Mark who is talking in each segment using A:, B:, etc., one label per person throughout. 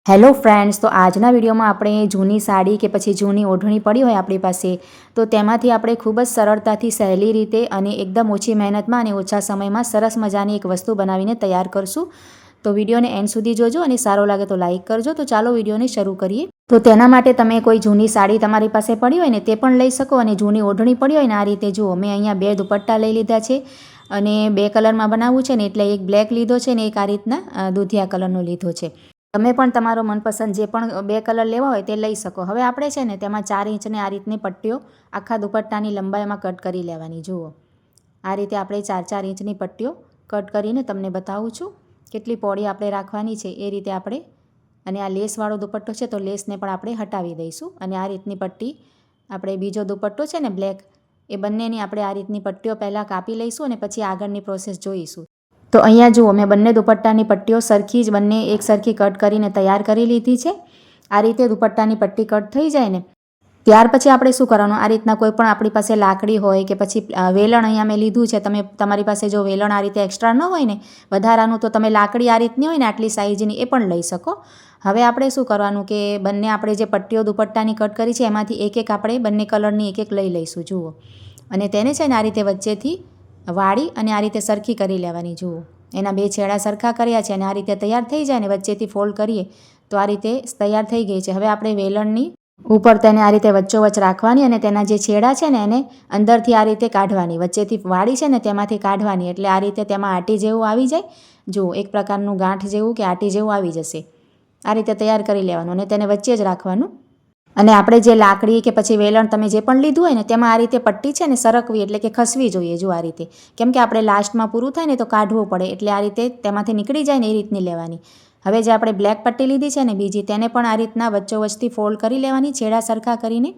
A: Hello friends, તો આજના વિડીયોમાં આપણે જૂની સાડી કે પછી જૂની ઓઢણી પડી હોય આપણી પાસે તો તેમાંથી આપણે ખૂબ જ સરળતાથી સહેલી રીતે અને એકદમ ઓછી મહેનતમાં અને ઓછા સમયમાં સરસ મજાની એક વસ્તુ બનાવીને તૈયાર કરશું. તો વિડીયોને એન્ડ સુધી જોજો અને સારો લાગે તો લાઇક કરજો. તો ચાલો વિડીયોને શરૂ કરીએ. તો તેના માટે તમે કોઈ જૂની સાડી તમારી પાસે પડી હોય ને તે પણ લઈ શકો અને જૂની ઓઢણી પડી હોય ને આ રીતે જુઓ, મેં અહીંયા 2 દુપટ્ટા લઈ લીધા છે અને 2 કલરમાં બનાવવું છે ને એટલે એક બ્લેક લીધો છે ને એક આ રીતના દૂધિયા કલરનો લીધો છે. તમે પણ તમારો મનપસંદ જે પણ 2 કલર લેવા હોય તે લઈ શકો. હવે આપણે છે ને તેમાં 4 ઇંચની આ રીતની પટ્ટીઓ આખા દુપટ્ટાની લંબાઈમાં કટ કરી લેવાની. જુઓ, આ રીતે આપણે 4-4 ઇંચની પટ્ટીઓ કટ કરીને તમને બતાવું છું કેટલી પહોળી આપણે રાખવાની છે એ રીતે આપણે. અને આ લેસવાળો દુપટ્ટો છે તો લેસને પણ આપણે હટાવી દઈશું. અને આ રીતની પટ્ટી આપણે બીજો દુપટ્ટો છે ને બ્લેક, એ બંનેની આપણે આ રીતની પટ્ટીઓ પહેલાં કાપી લઈશું અને પછી આગળની પ્રોસેસ જોઈશું. તો અહીંયા જુઓ, મેં બંને દુપટ્ટાની પટ્ટીઓ સરખી જ બંને એક સરખી કટ કરીને તૈયાર કરી લીધી છે. આ રીતે દુપટ્ટાની પટ્ટી કટ થઈ જાય ને ત્યાર પછી આપણે શું કરવાનું, આ રીતના કોઈ પણ આપણી પાસે લાકડી હોય કે પછી વેલણ અહીંયા મેં લીધું છે. તમારી પાસે જો વેલણ આ રીતે એક્સ્ટ્રા ન હોય ને વધારાનું, તો તમે લાકડી આ રીતની હોય ને આટલી સાઇઝની એ પણ લઈ શકો. હવે આપણે શું કરવાનું કે બંને આપણે જે પટ્ટીઓ દુપટ્ટાની કટ કરી છે એમાંથી એક એક આપણે બંને કલરની એક એક લઈ લઈશું. જુઓ, અને તેને છે ને આ રીતે વચ્ચેથી વાળી અને આ રીતે સરખી કરી લેવાની. જુઓ, એના 2 છેડા સરખા કર્યા છે અને આ રીતે તૈયાર થઈ જાય ને વચ્ચેથી ફોલ્ડ કરીએ તો આ રીતે તૈયાર થઈ ગઈ છે. હવે આપણે વેલણની ઉપર તેને આ રીતે વચ્ચોવચ્ચ રાખવાની અને તેના જે છેડા છે ને એને અંદરથી આ રીતે કાઢવાની, વચ્ચેથી વાળી છે ને તેમાંથી કાઢવાની, એટલે આ રીતે તેમાં આટી જેવું આવી જાય. જુઓ, એક પ્રકારનું ગાંઠ જેવું કે આટી જેવું આવી જશે. આ રીતે તૈયાર કરી લેવાનું અને તેને વચ્ચે જ રાખવાનું. અને આપણે જે લાકડી કે પછી વેલણ તમે જે પણ લીધું હોય ને તેમાં આ રીતે પટ્ટી છે ને સરકવી એટલે કે ખસવી જોઈએ. જો આ રીતે, કેમ કે આપણે લાસ્ટમાં પૂરું થાય ને તો કાઢવું પડે, એટલે આ રીતે તેમાંથી નીકળી જાય ને એ રીતની લેવાની. હવે જે આપણે બ્લેક પટ્ટી લીધી છે ને બીજી, તેને પણ આ રીતના વચ્ચોવચ્ચથી ફોલ્ડ કરી લેવાની છેડા સરખા કરીને,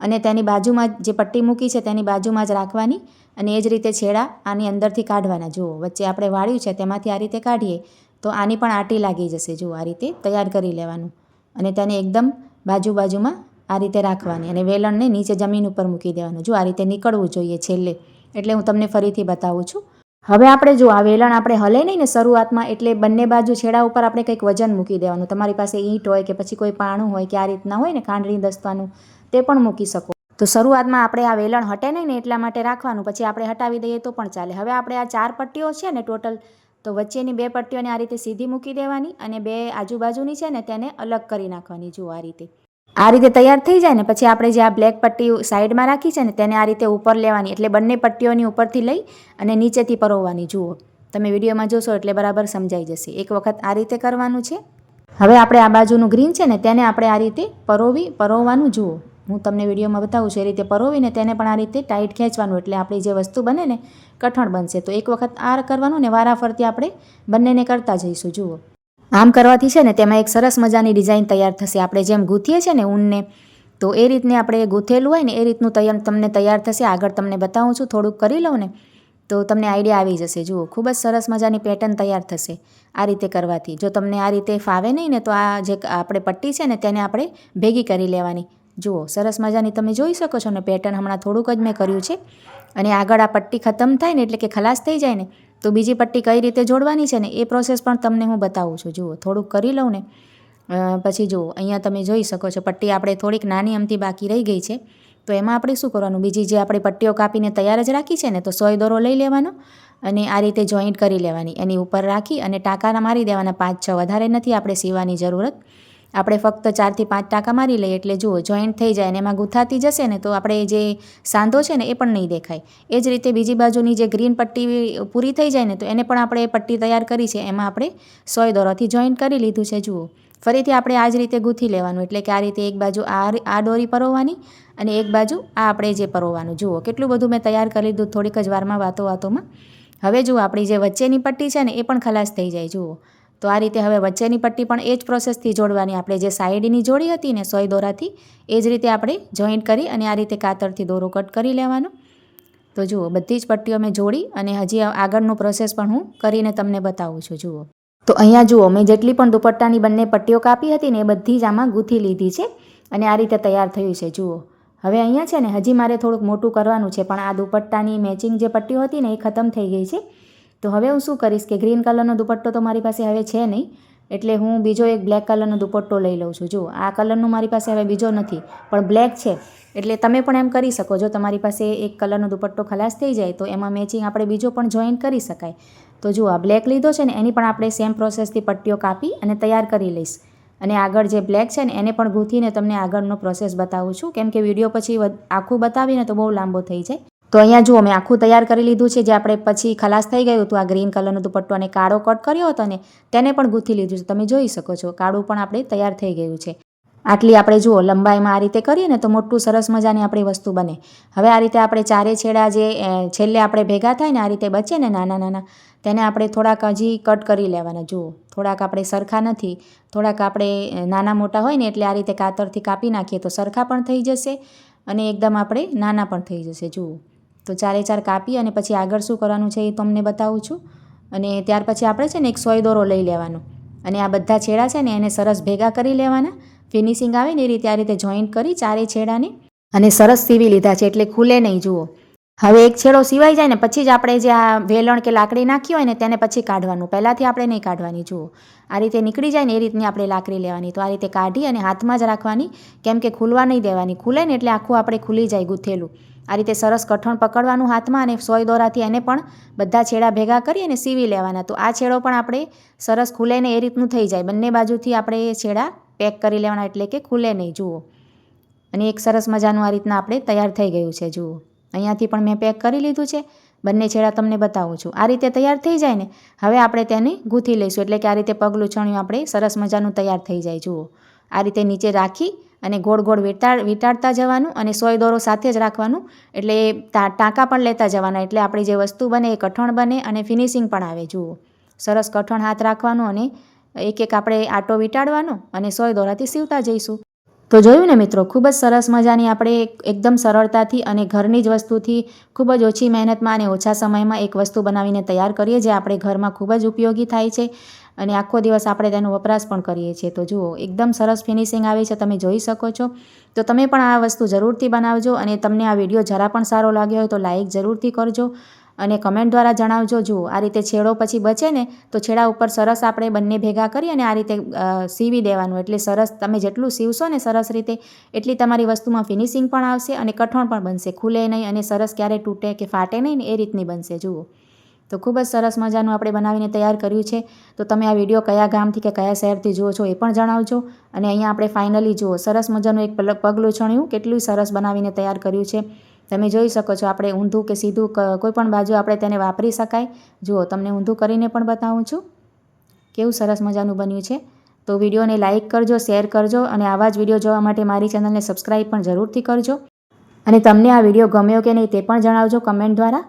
A: અને તેની બાજુમાં જે પટ્ટી મૂકી છે તેની બાજુમાં જ રાખવાની અને એ જ રીતે છેડા આની અંદરથી કાઢવાના. જુઓ, વચ્ચે આપણે વાળ્યું છે તેમાંથી આ રીતે કાઢીએ તો આની પણ આટી લાગી જશે. જુઓ, આ રીતે તૈયાર કરી લેવાનું અને તેને એકદમ બાજુમાં આ રીતે રાખવાની અને વેલણને નીચે જમીન ઉપર મૂકી દેવાનું. જો આ રીતે નીકળવું જોઈએ છેલ્લે, એટલે હું તમને ફરીથી બતાવું છું. હવે આપણે જો આ વેલણ આપણે હલે નહીં ને શરૂઆતમાં, એટલે બંને બાજુ છેડા ઉપર આપણે કંઈક વજન મૂકી દેવાનું. તમારી પાસે ઈંટ હોય કે પછી કોઈ પાણું હોય કે આ રીતના હોય ને ખાંડણી દસ્તાનું, તે પણ મૂકી શકો. તો શરૂઆતમાં આપણે આ વેલણ હટે નહીં ને એટલા માટે રાખવાનું, પછી આપણે હટાવી દઈએ તો પણ ચાલે. હવે આપણે આ 4 પટ્ટીઓ છે ને ટોટલ, તો વચ્ચેની 2 પટ્ટીઓને આ રીતે સીધી મૂકી દેવાની અને 2 આજુબાજુની છે ને તેને અલગ કરી નાખવાની. જુઓ, આ રીતે તૈયાર થઈ જાય ને પછી આપણે જે આ બ્લેક પટ્ટી સાઈડમાં રાખી છે ને તેને આ રીતે ઉપર લેવાની, એટલે બંને પટ્ટીઓની ઉપરથી લઈ અને નીચેથી પરોવવાની. જુઓ, તમે વિડીયોમાં જોશો એટલે બરાબર સમજાઈ જશે. એક વખત આ રીતે કરવાનું છે. હવે આપણે આ બાજુનું ગ્રીન છે ને તેને આપણે આ રીતે પરોવવાનું. જુઓ, હું તમને વિડીયોમાં બતાવું છું એ રીતે પરોવીને તેને પણ આ રીતે ટાઈટ ખેંચવાનું, એટલે આપણી જે વસ્તુ બને ને કઠણ બનશે. તો એક વખત આ કરવાનું ને વારાફરતી આપણે બંનેને કરતા જઈશું. જુઓ, આમ કરવાથી છે ને તેમાં એક સરસ મજાની ડિઝાઇન તૈયાર થશે. આપણે જેમ ગૂંથીએ છીએ ને ઊનને, તો એ રીતને આપણે ગૂંથેલું હોય ને એ રીતનું તમને તૈયાર થશે. આગળ તમને બતાવું છું, થોડુંક કરી લઉં ને તો તમને આઈડિયા આવી જશે. જુઓ, ખૂબ જ સરસ મજાની પેટર્ન તૈયાર થશે આ રીતે કરવાથી. જો તમને આ રીતે ફાવે નહીં ને તો આ જે આપણે પટ્ટી છે ને તેને આપણે ભેગી કરી લેવાની. જુઓ, સરસ મજાની તમે જોઈ શકો છો ને પેટર્ન. હમણાં થોડુંક જ મેં કર્યું છે અને આગળ આ પટ્ટી ખતમ થાય ને એટલે કે ખલાસ થઈ જાય ને તો બીજી પટ્ટી કઈ રીતે જોડવાની છે ને એ પ્રોસેસ પણ તમને હું બતાવું છું. જુઓ, થોડુંક કરી લઉં ને પછી જુઓ, અહીંયા તમે જોઈ શકો છો પટ્ટી આપણે થોડીક નાની અમથી બાકી રહી ગઈ છે. તો એમાં આપણે શું કરવાનું, બીજી જે આપણે પટ્ટીઓ કાપીને તૈયાર જ રાખી છે ને તો સોય દોરો લઈ લેવાનો અને આ રીતે જોઈન્ટ કરી લેવાની. એની ઉપર રાખી અને ટાંકાના મારી દેવાના 5-6, વધારે નથી આપણે સીવાની જરૂરત. આપણે ફક્ત 4થી 5 ટાંકા મારી લઈએ એટલે જુઓ જોઈન્ટ થઈ જાય અને એમાં ગૂંથાતી જશે ને તો આપણે જે સાંધો છે ને એ પણ નહીં દેખાય. એ જ રીતે બીજી બાજુની જે ગ્રીન પટ્ટી પૂરી થઈ જાય ને તો એને પણ આપણે પટ્ટી તૈયાર કરી છે એમાં આપણે સોય દોરાથી જોઈન્ટ કરી લીધું છે. જુઓ, ફરીથી આપણે આ જ રીતે ગૂંથી લેવાનું, એટલે કે આ રીતે એક બાજુ આ દોરી પરોવવાની અને એક બાજુ આ આપણે જે પરોવવાનું. જુઓ, કેટલું બધું મેં તૈયાર કરી લીધું થોડીક જ વારમાં, વાતોમાં. હવે જુઓ, આપણી જે વચ્ચેની પટ્ટી છે ને એ પણ ખલાસ થઈ જાય. જુઓ, તો આ રીતે હવે વચ્ચેની પટ્ટી પણ એ જ પ્રોસેસથી જોડવાની. આપણે જે સાઈડની જોડી હતી ને સોય દોરાથી, એ જ રીતે આપણે જોઈન્ટ કરી અને આ રીતે કાતરથી દોરો કટ કરી લેવાનો. તો જુઓ, બધી જ પટ્ટીઓ મેં જોડી અને હજી આગળનું પ્રોસેસ પણ હું કરીને તમને બતાવું છું. જુઓ, તો અહીંયા જુઓ, મેં જેટલી પણ દુપટ્ટાની બંને પટ્ટીઓ કાપી હતી ને એ બધી જ આમાં ગૂંથી લીધી છે અને આ રીતે તૈયાર થયું છે. જુઓ, હવે અહીંયા છે ને હજી મારે થોડુંક મોટું કરવાનું છે, પણ આ દુપટ્ટાની મેચિંગ જે પટ્ટીઓ હતી ને એ ખતમ થઈ ગઈ છે. તો હવે હું શું કરીશ કે ગ્રીન કલરનો દુપટ્ટો તો મારી પાસે હવે છે નહીં, એટલે હું બીજો એક બ્લેક કલરનો દુપટ્ટો લઈ લઉં છું. જુઓ આ કલરનું મારી પાસે હવે બીજો નથી પણ બ્લેક છે, એટલે તમે પણ એમ કરી શકો. જો તમારી પાસે એક કલરનો દુપટ્ટો ખલાસ થઈ જાય તો એમાં મેચિંગ આપણે બીજો પણ જોઈન કરી શકાય. તો જુઓ આ બ્લેક લીધો છે ને એની પણ આપણે સેમ પ્રોસેસથી પટ્ટીઓ કાપી અને તૈયાર કરી લઈશ. અને આગળ જે બ્લેક છે ને એને પણ ગૂંથીને તમને આગળનો પ્રોસેસ બતાવું છું, કેમ કે વિડીયો પછી આખું બતાવીને તો બહુ લાંબો થઈ જાય. તો અહીંયા જુઓ મેં આખું તૈયાર કરી લીધું છે. જે આપણે પછી ખલાસ થઈ ગયું હતું આ ગ્રીન કલરનો દુપટ્ટો અને કાળો કટ કર્યો હતો ને તેને પણ ગૂંથી લીધું છે. તમે જોઈ શકો છો કાળું પણ આપણે તૈયાર થઈ ગયું છે. આટલી આપણે જુઓ લંબાઈમાં આ રીતે કરીએ ને તો મોટું સરસ મજાની આપણી વસ્તુ બને. હવે આ રીતે આપણે ચારે છેડા જે છેલ્લે આપણે ભેગા થાય ને આ રીતે બચે ને નાના નાના, તેને આપણે થોડાક હજી કટ કરી લેવાના. જુઓ થોડાક આપણે સરખા નથી, થોડાક આપણે નાના મોટા હોય ને એટલે આ રીતે કાતરથી કાપી નાખીએ તો સરખા પણ થઈ જશે અને એકદમ આપણે નાના પણ થઈ જશે. જુઓ તો ચારે ચાર કાપી અને પછી આગળ શું કરવાનું છે એ તમને બતાવું છું. અને ત્યાર પછી આપણે છે ને એક સોય દોરો લઈ લેવાનો અને આ બધા છેડા છે ને એને સરસ ભેગા કરી લેવાના. ફિનિશિંગ આવે ને એ રીતે આ રીતે જોઈન્ટ કરી ચારે છેડાને અને સરસ સીવી લીધા છે એટલે ખુલે નહીં. જુઓ હવે એક છેડો સિવાઈ જાય ને પછી જ આપણે જે આ વેલણ કે લાકડી નાખી હોય ને તેને પછી કાઢવાનું, પહેલાંથી આપણે નહીં કાઢવાની. જુઓ આ રીતે નીકળી જાય ને એ રીતની આપણે લાકડી લેવાની. તો આ રીતે કાઢી અને હાથમાં જ રાખવાની, કેમ કે ખુલવા નહીં દેવાની. ખુલે ને એટલે આખું આપણે ખુલી જાય ગૂંથેલું. આ રીતે સરસ કઠણ પકડવાનું હાથમાં અને સોય દોરાથી એને પણ બધા છેડા ભેગા કરી અને સીવી લેવાના. તો આ છેડો પણ આપણે સરસ ખુલે ને એ રીતનું થઈ જાય. બંને બાજુથી આપણે છેડા પેક કરી લેવાના એટલે કે ખુલે નહીં. જુઓ અને એક સરસ મજાનું આ રીતના આપણે તૈયાર થઈ ગયું છે. જુઓ અહીંયાથી પણ મેં પેક કરી લીધું છે. બંને છેડા તમને બતાવું છું. આ રીતે તૈયાર થઈ જાય ને હવે આપણે તેને ગૂંથી લઈશું, એટલે કે આ રીતે પગલું છણિયું આપણે સરસ મજાનું તૈયાર થઈ જાય. જુઓ આ રીતે નીચે રાખી અને ગોળ ગોળ વીંટાળતા જવાનું અને સોય દોરો સાથે જ રાખવાનું, એટલે ટાંકા પણ લેતા જવાના, એટલે આપણી જે વસ્તુ બને એ કઠણ બને અને ફિનિશિંગ પણ આવે. જુઓ સરસ કઠણ હાથ રાખવાનું અને એક એક આપણે આટો વીંટાળવાનો અને સોય દોરાથી સીવતા જઈશું. તો જોયું ને મિત્રો, ખૂબ જ સરસ મજાની આપણે એકદમ સરળતાથી અને ઘરની જ વસ્તુથી ખૂબ જ ઓછી મહેનતમાં અને ઓછા સમયમાં એક વસ્તુ બનાવીને તૈયાર કરીએ, જે આપણે ઘરમાં ખૂબ જ ઉપયોગી થાય છે અને આખો દિવસ આપણે તેનો વપરાશ પણ કરીએ છીએ. તો જુઓ એકદમ સરસ ફિનિશિંગ આવી છે, તમે જોઈ શકો છો. તો તમે પણ આ વસ્તુ જરૂરથી બનાવજો અને તમને આ વિડીયો જરા પણ સારો લાગ્યો હોય તો લાઈક જરૂરથી કરજો અને કમેન્ટ દ્વારા જણાવજો. જુઓ આ રીતે છેડો પછી બચે ને તો છેડા ઉપર સરસ આપણે બંને ભેગા કરી અને આ રીતે સીવી દેવાનું, એટલે સરસ તમે જેટલું સીવશો ને સરસ રીતે એટલી તમારી વસ્તુમાં ફિનિશિંગ પણ આવશે અને કઠણ પણ બનશે, ખુલે નહીં અને સરસ ક્યારેય તૂટે કે ફાટે નહીં ને એ રીતની બનશે. જુઓ તો ખૂબ જ સરસ મજાનું આપણે બનાવીને તૈયાર કર્યું છે. તો તમે આ વિડીયો કયા ગામથી કે કયા શહેરથી જુઓ છો એ પણ જણાવજો. અને અહીંયા આપણે ફાઇનલી જુઓ સરસ મજાનું એક પગલું છણિયું કેટલું સરસ બનાવીને તૈયાર કર્યું છે. તમે જોઈ શકો છો. આપણે ઊંધું કે સીધું કોઈ પણ બાજુ આપણે તેને વાપરી શકાય. જુઓ તમને ઊંધું કરીને પણ બતાવું છું કેવું સરસ મજાનું બન્યું છે. તો વિડીયોને લાઇક કરજો, શેર કરજો અને આવા જ વિડીયો જોવા માટે મારી ચેનલને સબસ્ક્રાઈબ પણ જરૂરથી કરજો. અને તમને આ વિડીયો ગમ્યો કે નહીં તે પણ જણાવજો કમેન્ટ દ્વારા.